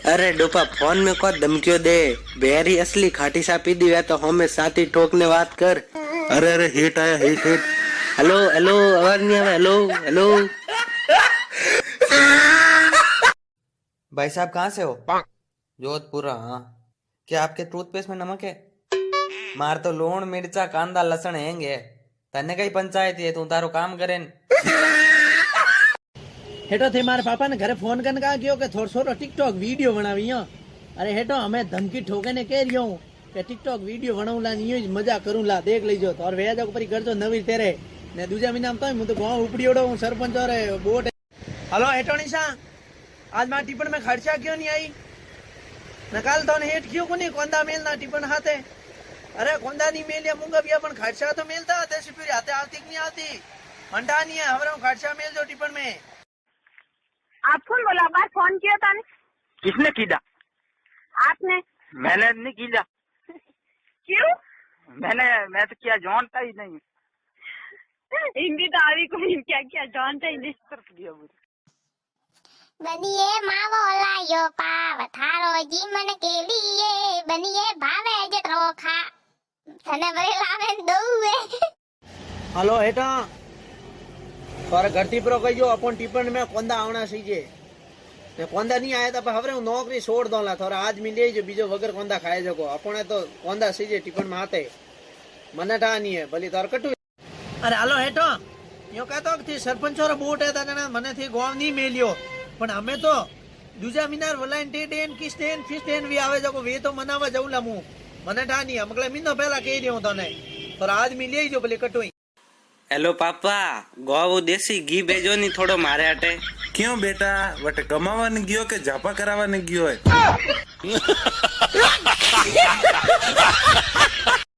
अरे dopa phone में को धमकियों दे बेरी असली खाटी सा पी दी है तो हमें साथी ठोकने बात कर। अरे अरे हिट आया हिट हिट। हेलो हेलो आवाज नहीं आवा। हेलो हेलो भाई साहब कहाँ से हो? जोधपुर। हाँ, क्या आपके टूथपेस्ट में नमक है? मार तो लूण मिर्चा कांदा लसण हेंगे। तने कई पंचायत है, तू तारो काम करे। हेठो थे मारे पापा ने घरे फोन करने कहा गयो कि थोड़ो छोरो टिकटॉक वीडियो बनावी हो। अरे हेठो हमें धमकी ठोके ने कह रियो कि टिकटॉक वीडियो बनाऊ ला न्यूज मजा करूं ला देख लीजो तो और वेज ऊपर कर दो नवी तेरे ने दूजा महीना तो मैं तो गांव उपड़ी ओडो हूं सरपंच और बोट। हेलो हेठो निशा आज मार टिपण में खर्चा क्यों नहीं आई? नकाल तो हेठ क्यों को नहीं कोंदा मेल ना टिपण हाथे। अरे कोंदा नहीं मेल या मुंगा भी अपन खर्चा तो मेलता आते से फिर आते आती नहीं आती मंडा नहीं है हमारा खर्चा मेल जो टिपण में। आप कौन बोला? बार फोन किया था ने? किसने किया? आपने? मैंने नहीं किया। क्यों? मैं तो क्या जानता ही नहीं। हिंदी तो आवी कोई क्या क्या जानता ही नहीं। बनिए मावो लायो पाव थारो जीवन के लिए बनिए भावे जटरो खा तने बरे लावे दोवे। हेलो हेठा पर घरती प्रो कहियो अपन टिपण में कोंदा आवना सीजे ने कोंदा नहीं आया तो हवरे हूं नौकरी छोड़ दोला थोड़ा आज मिले जो बीजो वगर कोंदा खाए जको अपने तो कोंदा सीजे टिपण में आते मने ठा नहीं है भली तार कटू। अरे हेलो हेठो यो कहतो कि सरपंच और बोट है तना मने थी गांव नहीं मेलियो पण हमें तो दूजा मिनार वलाइन टेटेन किस्टेन फिस्टेन भी आवे जको वे तो मनावा जाऊला मु मने ठा नहीं हमकले मिनो पहला कह रियो तने तो आज मिले जो भले कटू। हेलो पापा गो देसी घी भेजो नहीं थोड़ो मारे हटे। क्यों बेटा वटे कमावाने गयो के झापा करावाने गयो है?